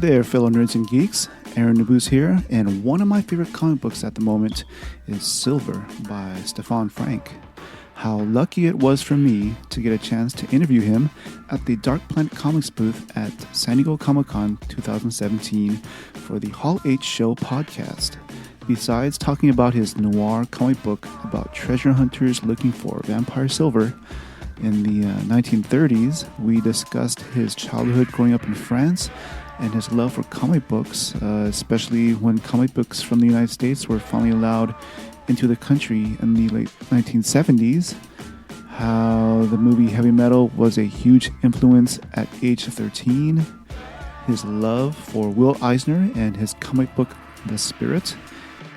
there, fellow nerds and geeks. Aaron Nabus here, and one of my favorite comic books at the moment is Silver by Stephan Franck. How lucky it was for me to get a chance to interview him at the Dark Planet Comics booth at San Diego Comic-Con 2017 for the Hall H Show podcast. Besides talking about his noir comic book about treasure hunters looking for vampire silver in the 1930s, we discussed his childhood growing up in France and his love for comic books, especially when comic books from the United States were finally allowed into the country in the late 1970s, how the movie Heavy Metal was a huge influence at age 13, his love for Will Eisner and his comic book The Spirit,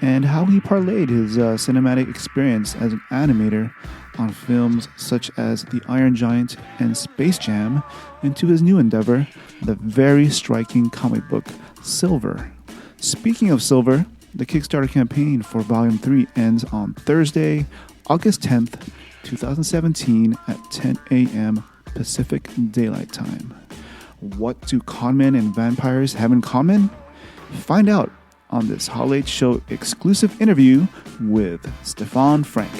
and how he parlayed his cinematic experience as an animator on films such as The Iron Giant and Space Jam into his new endeavor, the very striking comic book Silver. Speaking of Silver, the Kickstarter campaign for Volume 3 ends on Thursday, August 10th, 2017 at 10 a.m. Pacific Daylight Time. What do conmen and vampires have in common? Find out on this Hall H Show exclusive interview with Stephan Franck.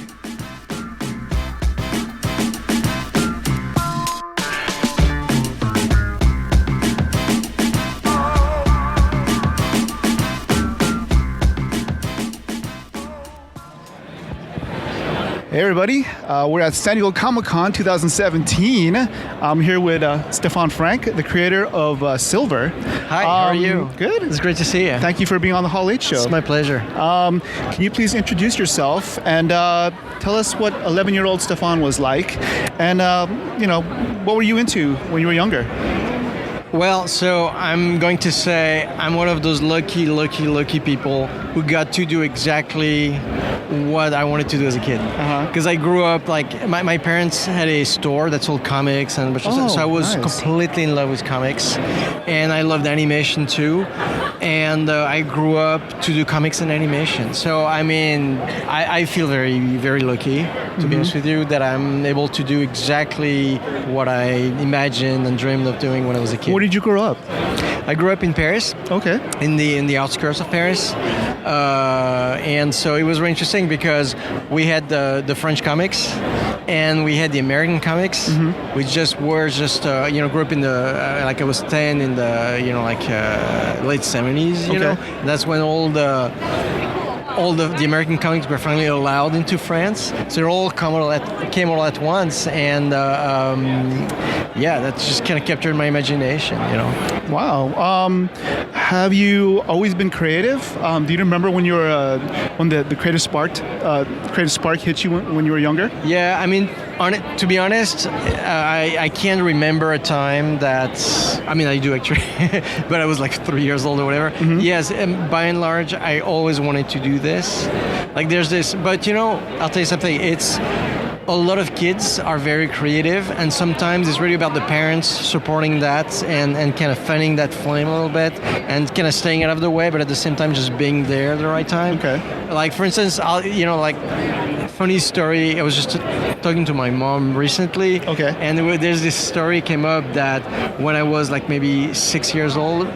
Hey everybody, we're at San Diego Comic-Con 2017. I'm here with Stephan Franck, the creator of Silver. Hi, how are you? Good. It's great to see you. Thank you for being on the Hall H Show. It's my pleasure. Can you please introduce yourself and tell us what 11-year-old Stephan was like, and what were you into when you were younger? Well, so I'm going to say I'm one of those lucky people who got to do exactly what I wanted to do as a kid. Because I grew up, like, my parents had a store that sold comics, and so I was completely in love with comics. And I loved animation too. And I grew up to do comics and animation. So, I mean, I feel very, very lucky, to be honest with you, that I'm able to do exactly what I imagined and dreamed of doing when I was a kid. Where did you grow up? I grew up in Paris. Okay. In the outskirts of Paris. And so it was very interesting because we had the French comics and we had the American comics. We grew up in the, like I was 10 in the, late 70s, you know. That's when all the American comics were finally allowed into France. So they all came all at once, and that just kind of captured my imagination, you know. Wow. Have you always been creative? Do you remember when you were when the creative spark hit you when you were younger? Yeah, I mean, to be honest, I can't remember a time that. I mean, I do actually, but I was like 3 years old or whatever. Yes, by and large, I always wanted to do this. Like, there's this, but I'll tell you something. It's a lot of kids are very creative, and sometimes it's really about the parents supporting that and kind of fanning that flame a little bit and kind of staying out of the way, but at the same time just being there at the right time. Okay. Like, for instance, funny story, I was just talking to my mom recently. Okay. And there's this story came up that when I was like maybe 6 years old,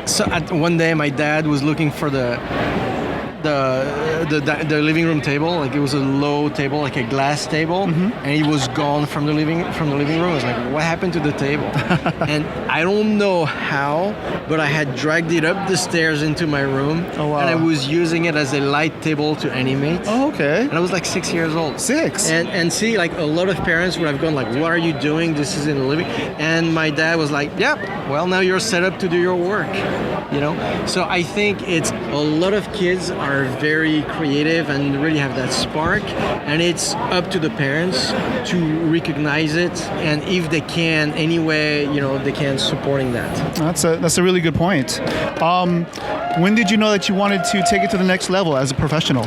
so one day my dad was looking for the living room table, like it was a low table, like a glass table, and he was gone from the living room. I was like, what happened to the table? And I don't know how, but I had dragged it up the stairs into my room. Oh, wow. And I was using it as a light table to animate. Oh, okay. And I was like 6 years old. 6? And see, like a lot of parents would have gone like, what are you doing? This is in the living. And my dad was like, yep, well, now you're set up to do your work. So I think it's a lot of kids are very creative and really have that spark, and it's up to the parents to recognize it, and if they can anyway, they can supporting that. That's a really good point. When did you know that you wanted to take it to the next level as a professional?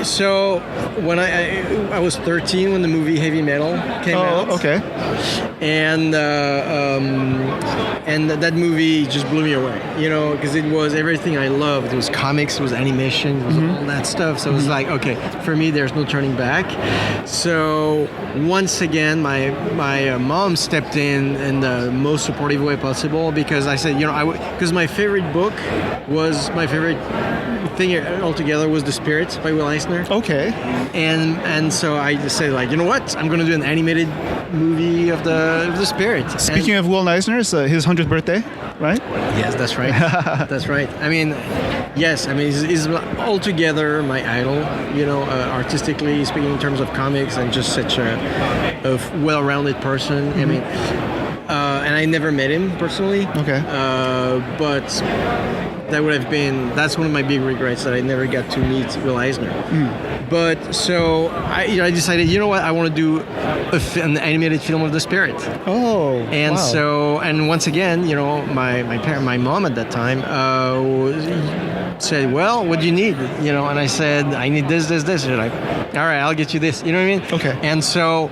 So when I was 13 when the movie Heavy Metal came out. Okay. And that movie just blew me away, because it was everything I loved. It was comics, it was animation, it was all that stuff. So it was like, okay, for me, there's no turning back. So once again, my mom stepped in the most supportive way possible, because I said, because my favorite book was my favorite thing altogether was The Spirit by Will Eisner. Okay. And so I just said, like, you know what? I'm going to do an animated movie of the Spirit. Speaking of Will Eisner, it's his 100th birthday, right? Yes, that's right. That's right. I mean, yes, he's altogether my idol, artistically speaking, in terms of comics, and just such a well-rounded person. I mean, and I never met him personally. Okay. But that's one of my big regrets, that I never got to meet Will Eisner. But so I decided, you know what, I want to do an animated film of the Spirit. Oh, and wow. So, and once again, my mom at that time said, well, what do you need? And I said, I need this. They're like, all right, I'll get you this. You know what I mean? Okay. And so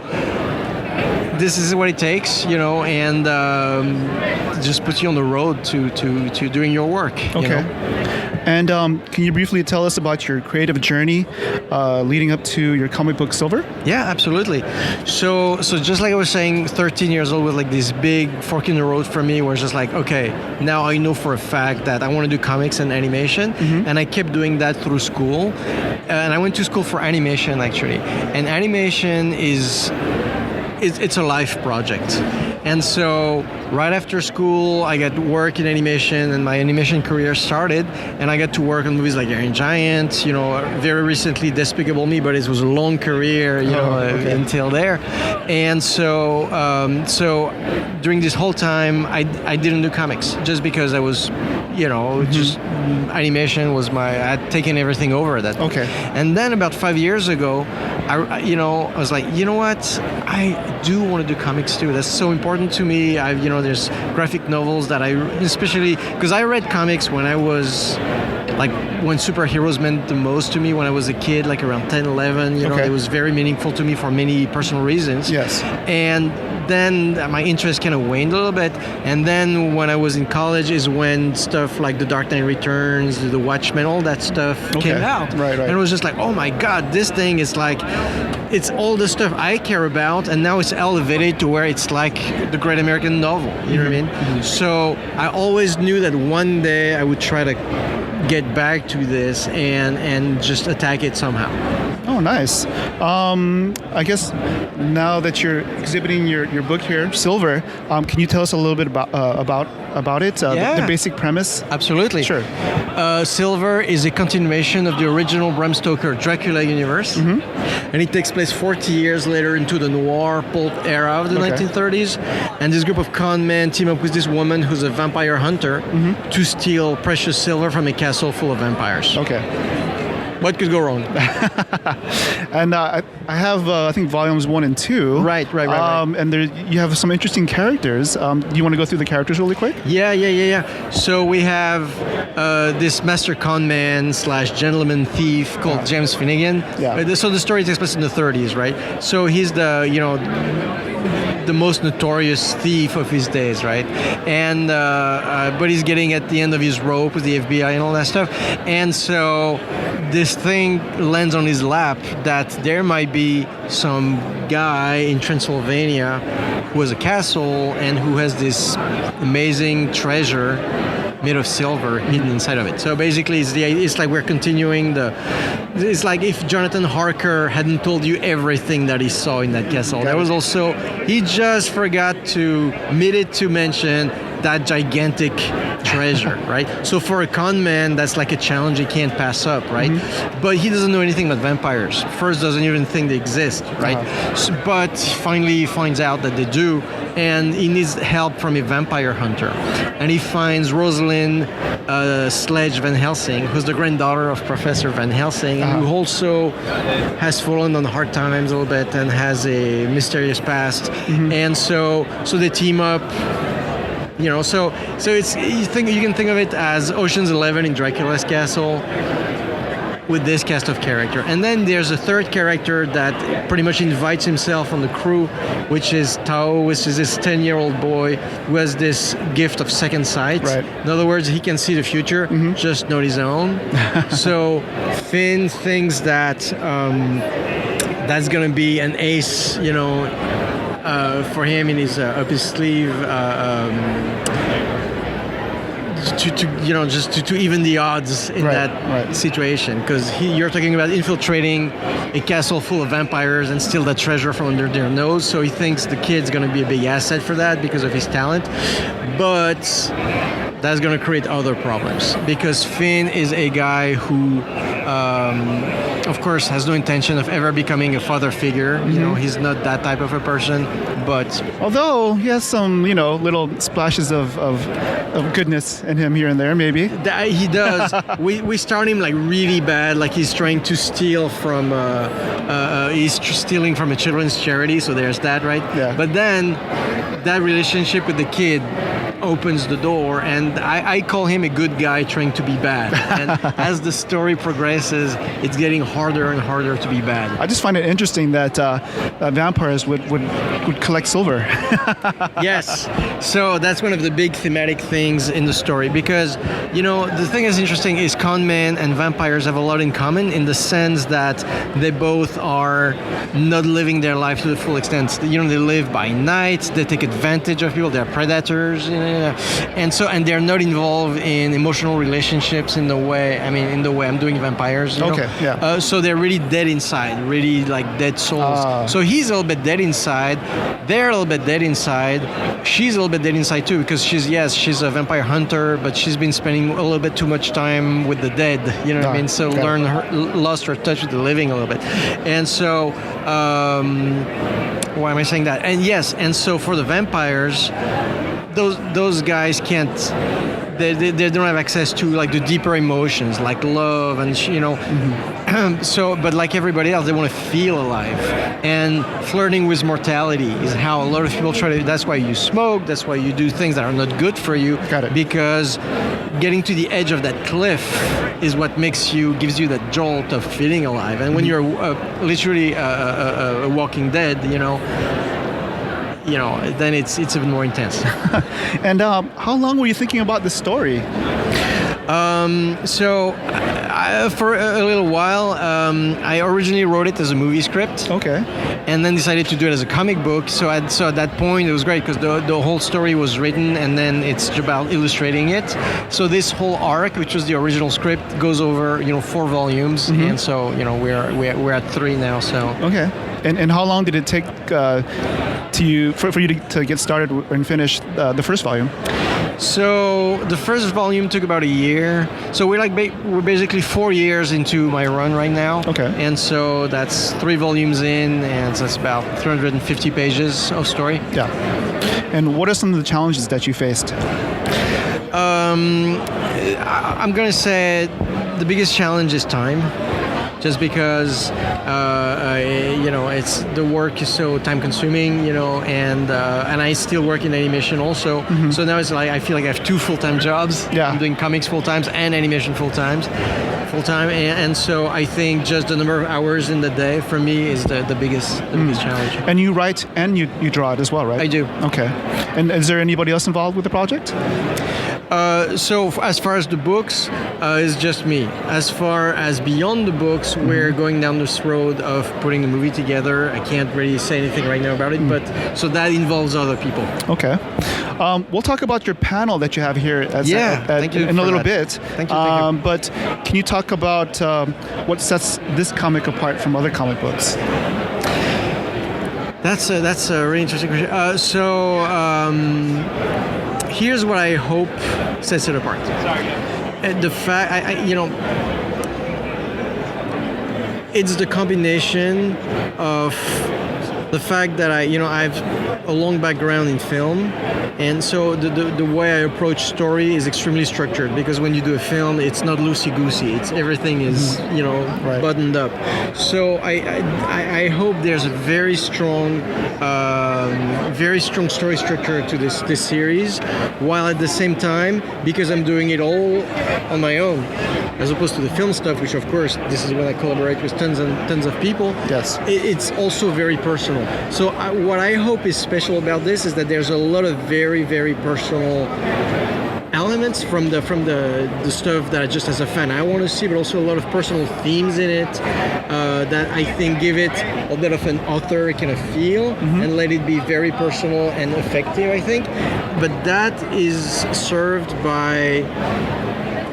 this is what it takes, and just puts you on the road to doing your work. Okay. And can you briefly tell us about your creative journey leading up to your comic book Silver? Yeah, absolutely. So just like I was saying, 13 years old was like this big fork in the road for me, where it's just like, okay, now I know for a fact that I want to do comics and animation, and I kept doing that through school. And I went to school for animation, actually. And animation it's a life project. And so right after school, I got work in animation, and my animation career started, and I got to work on movies like Iron Giant, very recently Despicable Me, but it was a long career, until there. And so during this whole time, I didn't do comics, just because I was, just animation was I had taken everything over at that point. Okay. And then about 5 years ago, I was like, you know what? I do want to do comics too. That's so important to me. There's graphic novels that especially because I read comics when I was like when superheroes meant the most to me when I was a kid, like around 10, 11. It was very meaningful to me for many personal reasons. Yes. And then my interest kind of waned a little bit. And then when I was in college is when stuff like The Dark Knight Returns, The Watchmen, all that stuff came out. Right. And it was just like, oh my God, this thing is like, it's all the stuff I care about, and now it's elevated to where it's like the great American novel. You know what I mean? So I always knew that one day I would try to get back to this and just attack it somehow. Oh, nice. I guess now that you're exhibiting your book here, Silver, can you tell us a little bit about it? The basic premise? Absolutely. Sure. Silver is a continuation of the original Bram Stoker Dracula universe, and it takes place 40 years later into the noir pulp era of the 1930s. And this group of con men team up with this woman who's a vampire hunter to steal precious silver from a castle full of vampires. Okay. What could go wrong? And I have, I think, volumes 1 and 2. Right. And you have some interesting characters. Do you want to go through the characters really quick? Yeah. So we have this master con man / gentleman thief called James Finnegan. Yeah. So the story takes place in the 30s, right? So he's the most notorious thief of his days, right? And but he's getting at the end of his rope with the FBI and all that stuff. And so this thing lands on his lap that there might be some guy in Transylvania who has a castle and who has this amazing treasure made of silver hidden inside of it. So basically it's like we're continuing it's like if Jonathan Harker hadn't told you everything that he saw in that castle. There was also, he just forgot to mention that gigantic treasure, right? So for a con man, that's like a challenge he can't pass up, right? But he doesn't know anything about vampires. First, doesn't even think they exist, right? But finally he finds out that they do, and he needs help from a vampire hunter. And he finds Rosalind Sledge Van Helsing, who's the granddaughter of Professor Van Helsing, and who also has fallen on hard times a little bit and has a mysterious past. And so they team up. So it's you can think of it as Ocean's 11 in Dracula's castle, with this cast of character. And then there's a third character that pretty much invites himself on the crew, which is Tao, which is this 10-year-old boy who has this gift of second sight. Right. In other words, he can see the future, just not his own. So Finn thinks that that's going to be an ace, for him in his up his sleeve. To even the odds in that situation, because you're talking about infiltrating a castle full of vampires and steal that treasure from under their nose. So he thinks the kid's going to be a big asset for that because of his talent, but that's going to create other problems because Finn is a guy who, of course, has no intention of ever becoming a father figure. He's not that type of a person. But although he has some, little splashes of goodness in him here and there, maybe. He does. we start him like really bad, like he's trying to steal from, stealing from a children's charity. So there's that, right? Yeah. But then that relationship with the kid opens the door, and I call him a good guy trying to be bad. And as the story progresses, it's getting harder and harder to be bad. I just find it interesting that vampires would collect silver. Yes. So that's one of the big thematic things in the story, because the thing that's interesting is conmen and vampires have a lot in common in the sense that they both are not living their life to the full extent. They live by night, they take advantage of people, they're predators, and they're not involved in emotional relationships in the way I'm doing vampires. Okay, yeah. So they're really dead inside, really like dead souls. So he's a little bit dead inside, they're a little bit dead inside, she's a little bit dead inside too, because she's a vampire hunter, but she's been spending a little bit too much time with the dead, what I mean? So lost her touch with the living a little bit. And so, why am I saying that? And yes, and so for the vampires, those guys can't, they don't have access to like the deeper emotions like love and so, but like everybody else, they want to feel alive, and flirting with mortality is how a lot of people try to. That's why you smoke, that's why you do things that are not good for you. Got it. Because getting to the edge of that cliff is what gives you that jolt of feeling alive. And when you're literally a walking dead, then it's even more intense. And how long were you thinking about this story? For a little while, I originally wrote it as a movie script. Okay. And then decided to do it as a comic book. So at that point, it was great because the whole story was written, and then it's about illustrating it. So this whole arc, which was the original script, goes over 4 volumes, and so we're at 3 now. So okay. And how long did it take for you to get started and finish the first volume? So the first volume took about a year. So we're basically 4 years into my run right now. Okay. And so that's 3 volumes in, and that's about 350 pages of story. Yeah. And what are some of the challenges that you faced? I'm gonna say the biggest challenge is time. Just because it's the work is so time consuming, and I still work in animation also. So now it's like I feel like I have 2 full-time jobs. Yeah. I'm doing comics full-time and animation full-time, and so I think just the number of hours in the day for me is the biggest challenge. And you write and you draw it as well, right? I do. Okay. And is there anybody else involved with the project? So as far as the books, it's just me. As far as beyond the books, we're going down this road of putting the movie together. I can't really say anything right now about it, but so that involves other people. Okay. We'll talk about your panel that you have here thank you in a little bit. Thank you. But can you talk about what sets this comic apart from other comic books? That's a really interesting question. Here's what I hope sets it apart. The fact, it's the combination of the fact that I've a long background in film, and so the way I approach story is extremely structured, because when you do a film, it's not loosey-goosey. It's everything is Right. buttoned up. So I hope there's a very strong story structure to this series, while at the same time, because I'm doing it all on my own, as opposed to the film stuff, which of course this is when I collaborate with tons and tons of people. Yes. It's also very personal. So what I hope is special about this is that there's a lot of very, very personal elements from the stuff that just as a fan I want to see, but also a lot of personal themes in it that I think give it a bit of an author kind of feel, and let it be very personal and effective, I think. But that is served by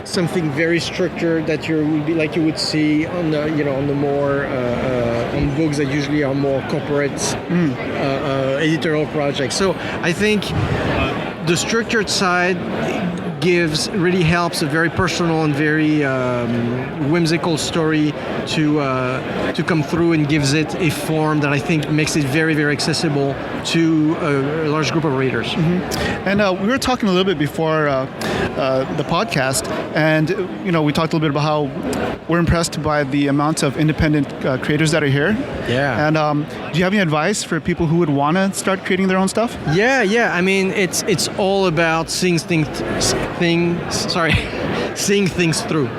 something very structured that you would see on the more on books that usually are more corporate editorial projects. So I think the structured side really helps a very personal and very whimsical story to come through, and gives it a form that I think makes it very, very accessible to a large group of readers. And we were talking a little bit before the podcast, and we talked a little bit about how we're impressed by the amount of independent creators that are here. Yeah. And do you have any advice for people who would want to start creating their own stuff? Yeah. I mean, it's all about seeing things through,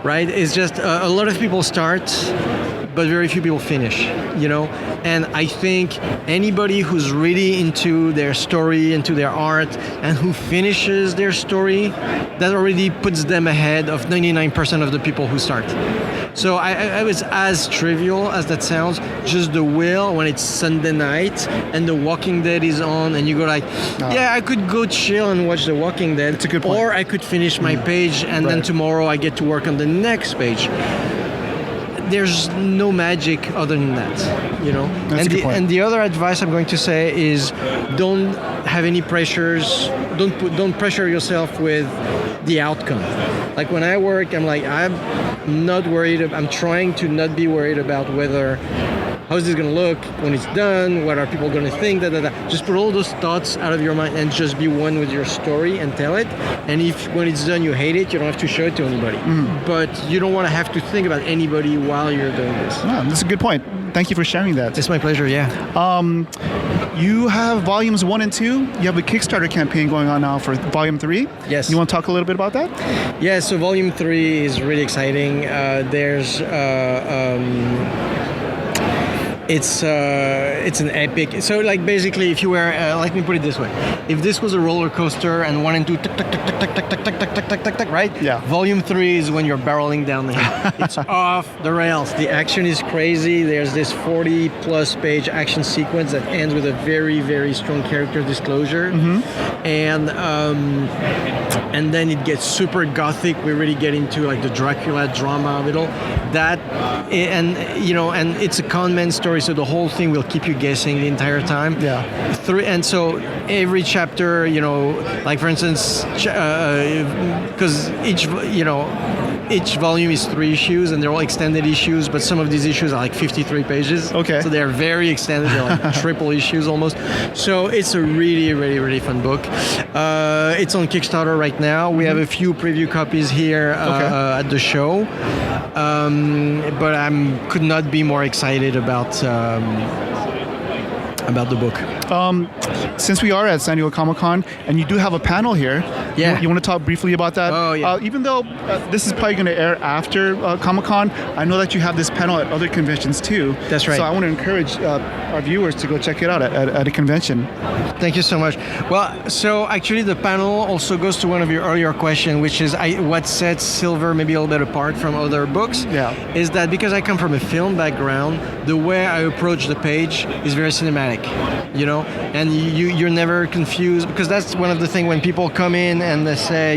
right? It's just a lot of people start, but very few people finish, And I think anybody who's really into their story, into their art, and who finishes their story, that already puts them ahead of 99% of the people who start. So I was, as trivial as that sounds, just the will when it's Sunday night and The Walking Dead is on, and you go like, I could go chill and watch The Walking Dead. That's a good point. Or I could finish my page, and then tomorrow I get to work on the next page. There's no magic other than that, That's a good point. And the other advice I'm going to say is, don't have any pressures. Don't pressure yourself with the outcome. Like when I work, I'm like, I'm not worried. I'm trying to not be worried about whether how's this going to look when it's done. What are people going to think? Just put all those thoughts out of your mind and just be one with your story and tell it. And if when it's done you hate it, you don't have to show it to anybody. But you don't want to have to think about anybody while you're doing this. That's a good point. Thank you for sharing that. It's my pleasure. Yeah. You have volumes 1 and 2. You have a Kickstarter campaign going on now for volume 3. Yes. You want to talk a little bit about that? Yeah. So volume 3 is really exciting. There's it's an epic. So like basically, if you were let me put it this way: if this was a roller coaster and 1 and 2 tick tick tick tick tick tick tick tick tick tick tick tick, right? Yeah. Volume 3 is when you're barreling down the hill. It's off the rails. The action is crazy. There's this 40+ page action sequence that ends with a very, very strong character disclosure, and then it gets super gothic. We really get into like the Dracula drama of it all. And it's a conmen story, so the whole thing will keep you guessing the entire time. Yeah. And so every chapter, like for instance, because each volume is 3 issues, and they're all extended issues, but some of these issues are like 53 pages. Okay. So they're very extended. They're like triple issues almost. So it's a really, really, really fun book. It's on Kickstarter right now. We have a few preview copies here at the show. But I could not be more excited about the book. Since we are at San Diego Comic-Con, and you do have a panel here, you want to talk briefly about that? Oh, yeah. Even though this is probably going to air after Comic-Con, I know that you have this panel at other conventions too. That's right. So I want to encourage our viewers to go check it out at a convention. Thank you so much. Well, so actually the panel also goes to one of your earlier questions, which is what sets Silver maybe a little bit apart from other books. Yeah. Is that because I come from a film background, the way I approach the page is very cinematic, and you're never confused, because that's one of the things when people come in and they say,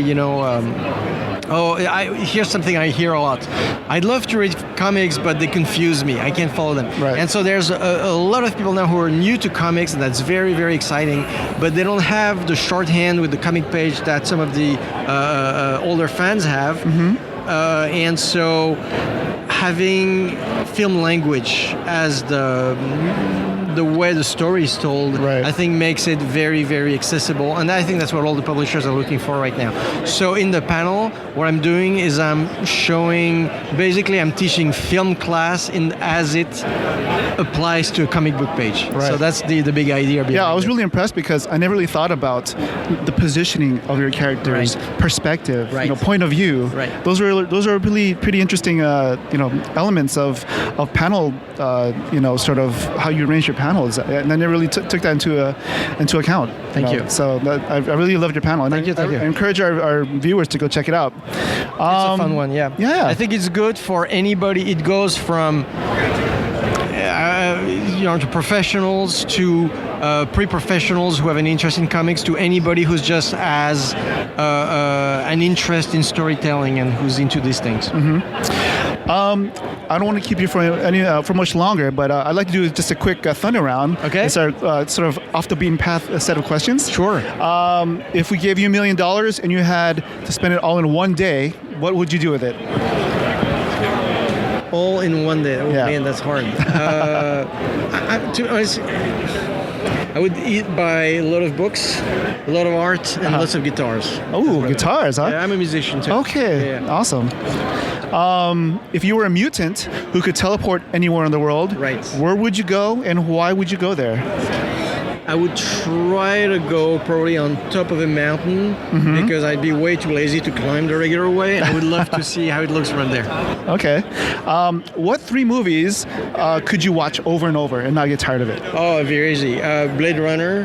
here's something I hear a lot. I'd love to read comics, but they confuse me. I can't follow them. Right. And so there's a lot of people now who are new to comics, and that's very, very exciting, but they don't have the shorthand with the comic page that some of the older fans have. And so having film language as the way the story is told, Right. I think makes it very, very accessible. And I think that's what all the publishers are looking for right now. So in the panel, what I'm doing is I'm teaching film class as it applies to a comic book page. Right. So that's the big idea behind Yeah, I was it. really impressed because I never really thought about the positioning of your characters, Right. perspective, Right. point of view. Right. Those are really pretty interesting, elements of panel, sort of how you arrange your panels, and I never really took that into account. Thank you. So I really loved your panel, and Thank you. I encourage our viewers to go check it out. It's a fun one, yeah. Yeah. I think it's good for anybody. It goes from to professionals to pre-professionals who have an interest in comics to anybody who's just has an interest in storytelling and who's into these things. I don't want to keep you for much longer, but I'd like to do just a quick thunder round. Okay. It's our sort of off the beaten path set of questions. Sure. If we gave you $1 million and you had to spend it all in one day, what would you do with it? All in one day. Oh Yeah. man, that's hard. To be honest, I would buy a lot of books, a lot of art, and lots of guitars. Oh, guitars, huh? Yeah, I'm a musician too. Okay, Yeah. awesome. If you were a mutant who could teleport anywhere in the world, Right. where would you go and why would you go there? I would try to go probably on top of a mountain because I'd be way too lazy to climb the regular way. I would love to see how it looks from there. Okay. What 3 movies could you watch over and over and not get tired of it? Oh, very easy. Blade Runner,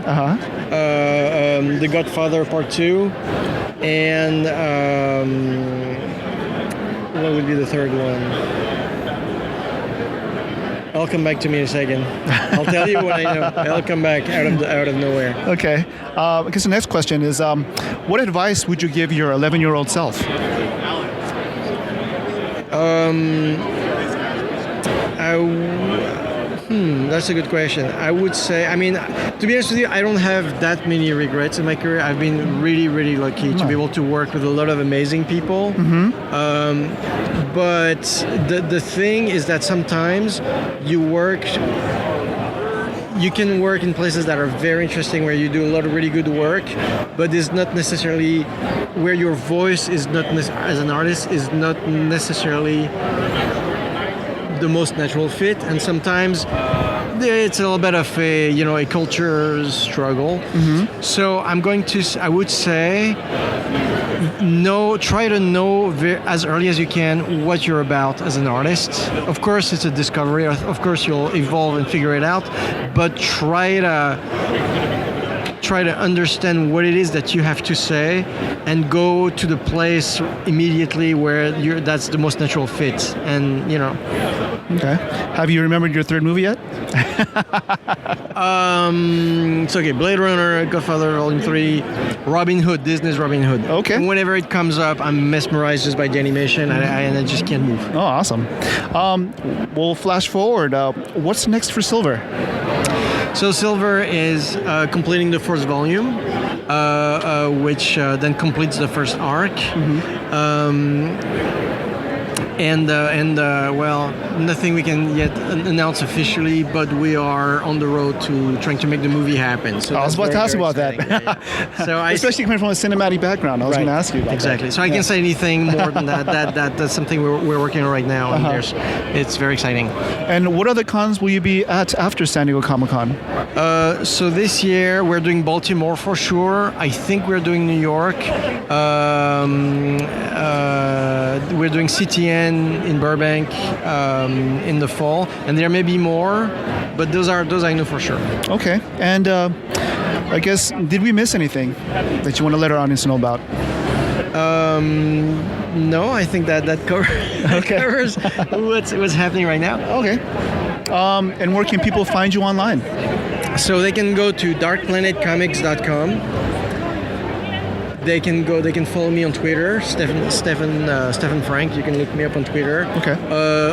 The Godfather Part 2, and what would be the third one? I'll come back to me in a second. I'll tell you what I know. I'll come back out of nowhere. Okay. I guess the next question is, what advice would you give your 11-year-old self? That's a good question. I would say, to be honest with you, I don't have that many regrets in my career. I've been really, really lucky to be able to work with a lot of amazing people. But the thing is that sometimes you can work in places that are very interesting where you do a lot of really good work, but it's not necessarily where your voice is not as an artist is not necessarily the most natural fit, and sometimes it's a little bit of a culture struggle. So I would say try to know as early as you can what you're about as an artist. Of course, it's a discovery. Of course, you'll evolve and figure it out, but try to understand what it is that you have to say and go to the place immediately where that's the most natural fit. And Okay. Have you remembered your 3rd movie yet? It's okay. Blade Runner, Godfather Volume 3, Robin Hood, Disney's Robin Hood. Okay. And whenever it comes up, I'm mesmerized just by the animation, and I just can't move. Oh, awesome. We'll flash forward. What's next for Silver? So Silver is completing the 4th volume, which then completes the first arc. Well, nothing we can yet announce officially, but we are on the road to trying to make the movie happen. So I was about to ask about that. Yeah. So Especially coming from a cinematic background, I was going to ask you about exactly. that. So I can't say anything more than that. That's something we're working on right now, and it's very exciting. And what other cons will you be at after San Diego Comic-Con? So this year we're doing Baltimore for sure. I think we're doing New York. We're doing CTN in Burbank in the fall, and there may be more, but those I know for sure. Okay. And I guess, did we miss anything that you want to let our audience know about? No, I think that covers what's happening right now. Okay. And where can people find you online? So they can go to darkplanetcomics.com. they can follow me on Twitter, Stephan Franck. You can look me up on Twitter. Okay.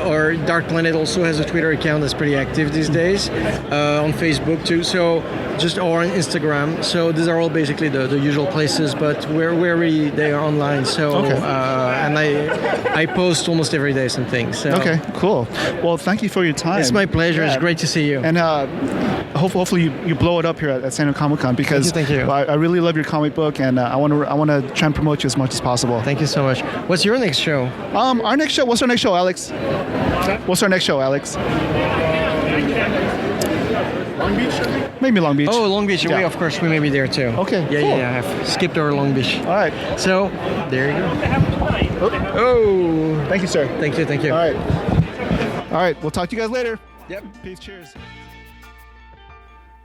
Or Dark Planet also has a Twitter account that's pretty active these days. On Facebook too. So or on Instagram. So these are all basically the usual places, but they are online. So and I post almost every day some things. So. Okay, cool. Well, thank you for your time. It's my pleasure. Yeah. It's great to see you. And hopefully you blow it up here at San Diego Comic-Con, because thank you. I really love your comic book, and I want to try and promote you as much as possible. Thank you so much. What's your next show? What's our next show, Alex? What's our next show, Alex? Long Beach, I think? Maybe Long Beach. Oh, Long Beach. Yeah. Of course, we may be there too. Okay, Yeah, cool. yeah. I've skipped over Long Beach. All right. So, there you go. Oh. Thank you, sir. Thank you. All right. All right. We'll talk to you guys later. Yep. Peace. Cheers.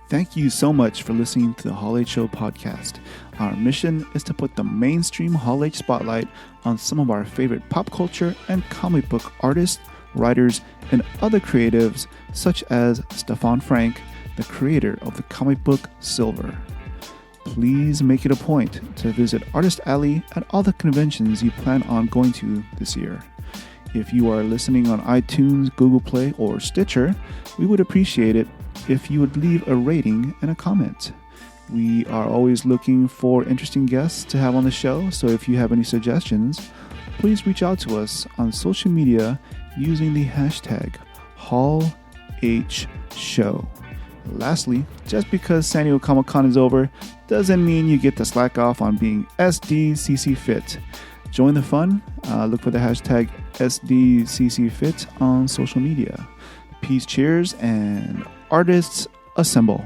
Thank you so much for listening to the Hall H Show podcast. Our mission is to put the mainstream Hall H spotlight on some of our favorite pop culture and comic book artists, writers, and other creatives, such as Stephan Franck, the creator of the comic book Silver. Please make it a point to visit Artist Alley at all the conventions you plan on going to this year. If you are listening on iTunes, Google Play, or Stitcher, we would appreciate it if you would leave a rating and a comment. We are always looking for interesting guests to have on the show, so if you have any suggestions, please reach out to us on social media using the hashtag HallHShow. Lastly, just because San Diego Comic-Con is over doesn't mean you get to slack off on being SDCC Fit. Join the fun. Look for the hashtag SDCC Fit on social media. Peace, cheers, and artists assemble.